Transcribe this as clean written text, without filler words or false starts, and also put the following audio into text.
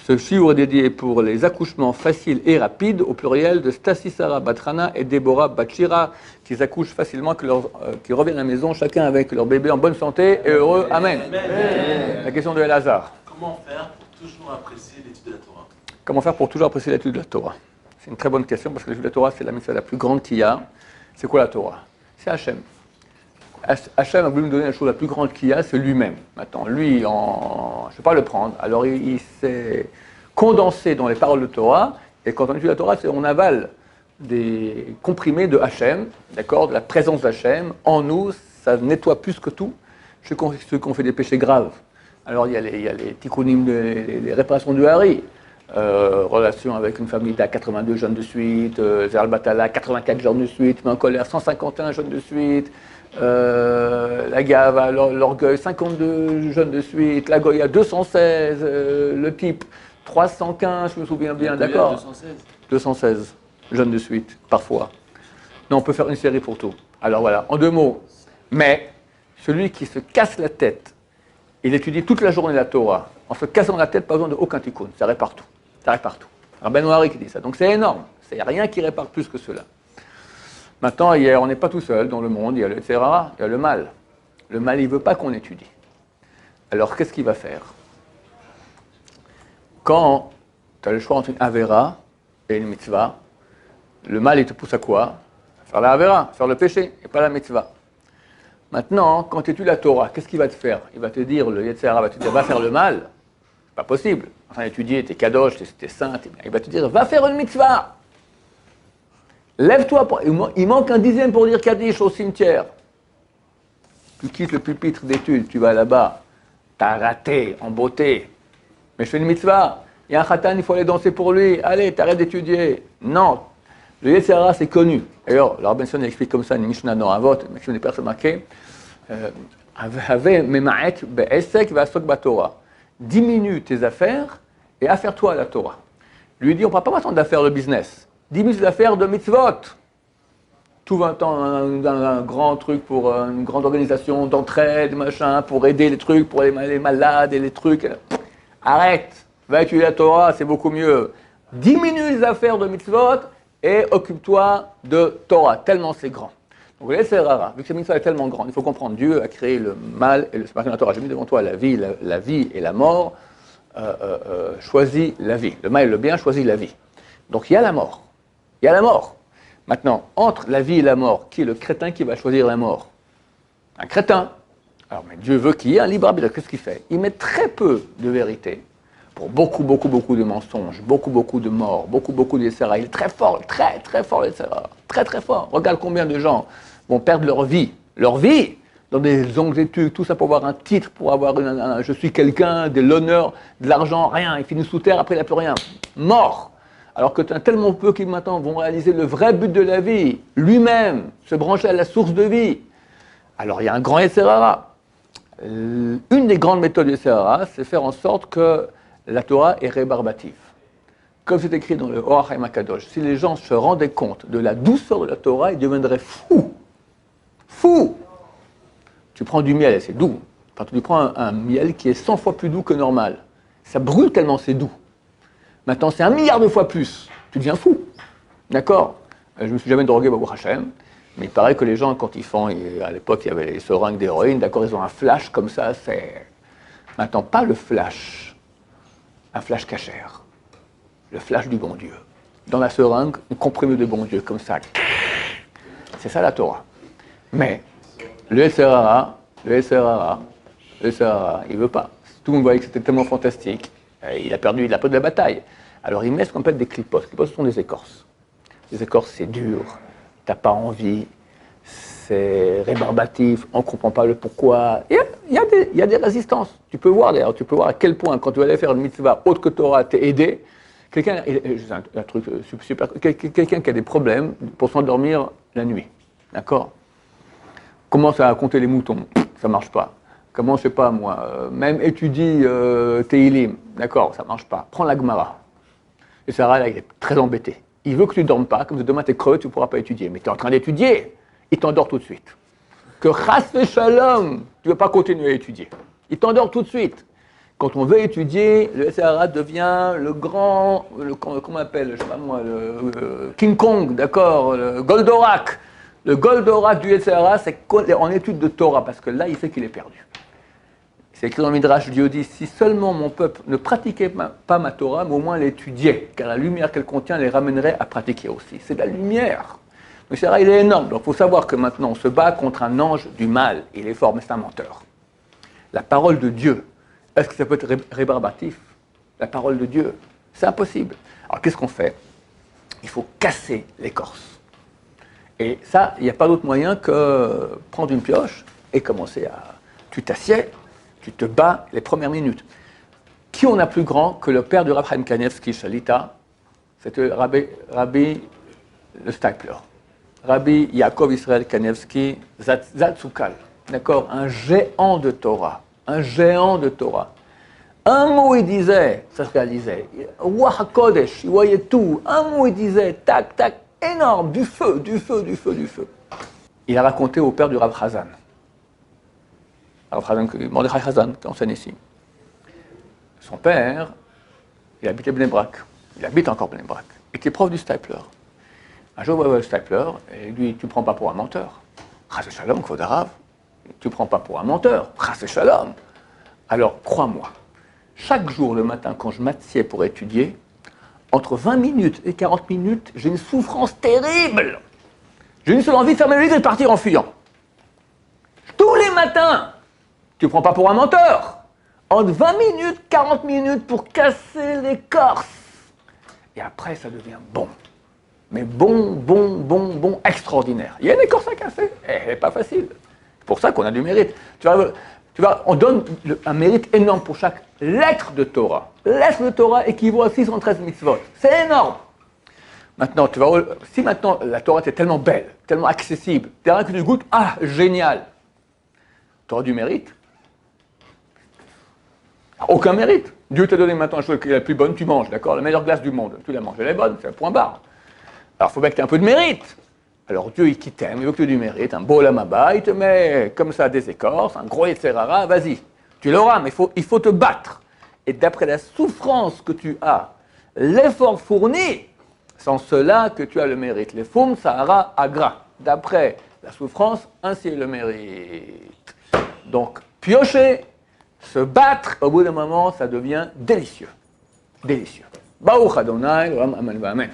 Ce shiur est dédié pour les accouchements faciles et rapides, au pluriel, de Stasi Sarah Batrana et Déborah Batshira, qui accouchent facilement, qui reviennent à la maison, chacun avec leur bébé en bonne santé et heureux. Amen. La question de Elazar. Comment faire pour toujours apprécier l'étude de la Torah? Comment faire pour toujours apprécier l'étude de la Torah? C'est une très bonne question, parce que l'étude de la Torah, c'est la mitzvah la plus grande qu'il y a. C'est quoi la Torah? C'est Hachem. Hachem a voulu nous donner la chose la plus grande qu'il y a, c'est lui-même. Maintenant, lui, je ne vais pas le prendre. Alors, il s'est condensé dans les paroles de Torah. Et quand on étudie la Torah, on avale des comprimés de Hachem, d'accord, de la présence d'Hachem en nous. Ça nettoie plus que tout. Ceux qui ont fait des péchés graves. Alors, il y a les tikkunim, les réparations du hari. Relation avec une famille d'à 82 jeunes de suite, Zeral Batala 84 jeunes de suite, mais en colère 151 jeunes de suite, la Gava, l'orgueil 52 jeunes de suite, la Goya 216, le type 315, je me souviens bien, d'accord 216 jeunes de suite, parfois. Non, on peut faire une série pour tout. Alors voilà, en deux mots, mais celui qui se casse la tête, il étudie toute la journée la Torah, en se cassant la tête, pas besoin de aucun tikkun, ça répare tout. Ça répare tout. Rabbi Noari qui dit ça. Donc c'est énorme. Il n'y a rien qui répare plus que cela. Maintenant, on n'est pas tout seul dans le monde. Il y a le Tzerara, il y a le mal. Le mal, il ne veut pas qu'on étudie. Alors qu'est-ce qu'il va faire? Quand tu as le choix entre une Avera et une mitzvah, le mal, il te pousse à quoi? Faire la Avera, faire le péché, et pas la mitzvah. Maintenant, quand tu étudies la Torah, qu'est-ce qu'il va te faire? Il va te dire, le Yetzirah va te dire, va faire le mal. C'est pas possible. Enfin, étudier, t'es kadosh, t'es saint, il va te dire, va faire une mitzvah. Lève-toi. Il manque un dixième pour dire Kaddish au cimetière. Tu quittes le pupitre d'études, tu vas là-bas. T'as raté en beauté. Mais je fais une mitzvah. Il y a un khatan, il faut aller danser pour lui. Allez, t'arrêtes d'étudier. Non. Le Yetzirah, c'est connu. D'ailleurs, le Rabbi Sion explique comme ça une Mishnah dans Avot, une Mishnah des personnes marquées. Avait mema'et be'esek ve'asok b'Torah. Diminue tes affaires et affaire-toi à la Torah. Lui dit, on ne parle pas maintenant d'affaires de business. Diminue tes affaires de mitzvot. Tout va temps un grand truc pour une grande organisation d'entraide, machin, pour aider les trucs, pour les malades et les trucs. Arrête, va étudier la Torah, c'est beaucoup mieux. Diminue les affaires de mitzvot et occupe-toi de Torah, tellement c'est grand. Donc le Yetzirah, vu que cette mitzvah est tellement grande, il faut comprendre, Dieu a créé le mal et le marqué dans la Torah. J'ai mis devant toi la vie et la mort, choisis la vie. Le mal et le bien, choisis la vie. Donc il y a la mort. Il y a la mort. Maintenant, entre la vie et la mort, qui est le crétin qui va choisir la mort? Un crétin. Alors, mais Dieu veut qu'il y ait un libre arbitre. Qu'est-ce qu'il fait? Il met très peu de vérité pour beaucoup de mensonges, beaucoup de morts, beaucoup de Yetzirah. Il est très fort, très fort le Yetzirah. Très fort. Regarde combien de gens vont perdre leur vie, dans des ongles-études, tout ça pour avoir un titre, pour avoir je suis quelqu'un, de l'honneur, de l'argent, rien. Il finit sous terre, après il n'a plus rien. Mort. Alors que tu as tellement peu qui maintenant vont réaliser le vrai but de la vie, lui-même, se brancher à la source de vie. Alors il y a un grand Yetzirah. Une des grandes méthodes du Yetzirah, c'est faire en sorte que la Torah est rébarbative. Comme c'est écrit dans le Or HaChaim HaKadosh, si les gens se rendaient compte de la douceur de la Torah, ils deviendraient fous. Fous. Tu prends du miel et c'est doux. Enfin, tu prends un miel qui est 100 fois plus doux que normal. Ça brûle tellement c'est doux. Maintenant, c'est 1 milliard de fois plus. Tu deviens fou. D'accord? Je ne me suis jamais drogué, Baruch Hashem. Mais il paraît que les gens, quand ils font, à l'époque, il y avait les seringues d'héroïne, d'accord, ils ont un flash comme ça, c'est... Maintenant, pas le flash, un flash cachère. Le flash du bon Dieu. Dans la seringue, on comprime de bon Dieu, comme ça. C'est ça la Torah. Mais le Yetzirah, il ne veut pas. Tout le monde voyait que c'était tellement fantastique. Il a perdu de la bataille. Alors il met ce qu'on appelle des clipos. Les clipos, ce sont des écorces. Les écorces, c'est dur. Tu n'as pas envie. C'est rébarbatif. On ne comprend pas le pourquoi. Il y a des résistances. Tu peux voir d'ailleurs, à quel point, quand tu vas aller faire une mitzvah autre que Torah, t'es aidé. Quelqu'un qui a des problèmes pour s'endormir la nuit. D'accord? Commence à compter les moutons. Ça ne marche pas. Comment, je sais pas moi, même étudie Teilim, d'accord, ça ne marche pas. Prends la Gemara. Et Sarah, là, il est très embêté. Il veut que tu ne dormes pas, comme demain tu es creux, tu ne pourras pas étudier. Mais tu es en train d'étudier, il t'endort tout de suite. Que chas ve shalom, tu ne veux pas continuer à étudier. Il t'endort tout de suite. Quand on veut étudier, le Yetzer Hara devient le grand, comment on appelle, je sais pas moi, le King Kong, d'accord, le Goldorak. Le Goldorak du Yetzer Hara, c'est en étude de Torah, parce que là, il sait qu'il est perdu. C'est écrit dans le Midrash, Dieu dit, si seulement mon peuple ne pratiquait pas ma Torah, mais au moins l'étudiait, car la lumière qu'elle contient les ramènerait à pratiquer aussi. C'est de la lumière. Le Yetzer Hara, il est énorme. Donc il faut savoir que maintenant, on se bat contre un ange du mal. Il est fort, mais c'est un menteur. La parole de Dieu, est-ce que ça peut être rébarbatif? La parole de Dieu, c'est impossible. Alors qu'est-ce qu'on fait? Il faut casser l'écorce. Et ça, il n'y a pas d'autre moyen que prendre une pioche et commencer à... Tu t'assieds, tu te bats les premières minutes. Qui on a plus grand que le père du Rav Chaim Kanievsky, Shalita? C'était Rabbi le Stipler. Rabbi Yaakov Israël Kanievsky Zatzukal. D'accord? Un géant de Torah. Un géant de Torah. Un mot il disait, ça se réalisait. Ruach HaKodesh, il voyait tout. Un mot il disait, tac, tac, énorme, du feu, du feu, du feu, du feu. Il a raconté au père du Rav Chazan. Rav Chazan, Mordechai Chazan, qui enseigne ici. Son père, il habitait Bnei Brak. Il habite encore Bnei Brak. Il était prof du Stipler. Un jour, il voit le Stipler et il dit, tu ne prends pas pour un menteur. Chas Shalom, Kvod Harav. Tu ne prends pas pour un menteur. Chas Shalom. Alors, crois-moi, chaque jour le matin, quand je m'assieds pour étudier, entre 20 minutes et 40 minutes, j'ai une souffrance terrible. J'ai une seule envie de fermer les yeux et de partir en fuyant. Tous les matins, tu ne prends pas pour un menteur. Entre 20 minutes, 40 minutes pour casser l'écorce. Et après, ça devient bon. Mais bon, extraordinaire. Il y a une écorce à casser. Elle n'est pas facile. C'est pour ça qu'on a du mérite. Tu vois, on donne un mérite énorme pour chaque lettre de Torah. Lettre de Torah équivaut à 613 mitzvot. C'est énorme. Maintenant, si maintenant la Torah est tellement belle, tellement accessible, rien que tu goûtes, ah, génial. Tu auras du mérite. Aucun mérite. Dieu t'a donné maintenant la chose qui est la plus bonne, tu manges, d'accord? La meilleure glace du monde, tu la manges, elle est bonne, c'est un point barre. Alors, il faut bien que tu aies un peu de mérite. Alors, Dieu, il t'aime, il veut que tu aies du mérite. Un beau lamaba, il te met comme ça des écorces, un gros Yetzer Hara, vas-y. Tu l'auras, mais il faut te battre. Et d'après la souffrance que tu as, l'effort fourni, c'est en cela que tu as le mérite. Les Foum Sahara Agra. D'après la souffrance, ainsi est le mérite. Donc, piocher, se battre, au bout d'un moment, ça devient délicieux. Délicieux. Baruch Adonai, Amen, Amen.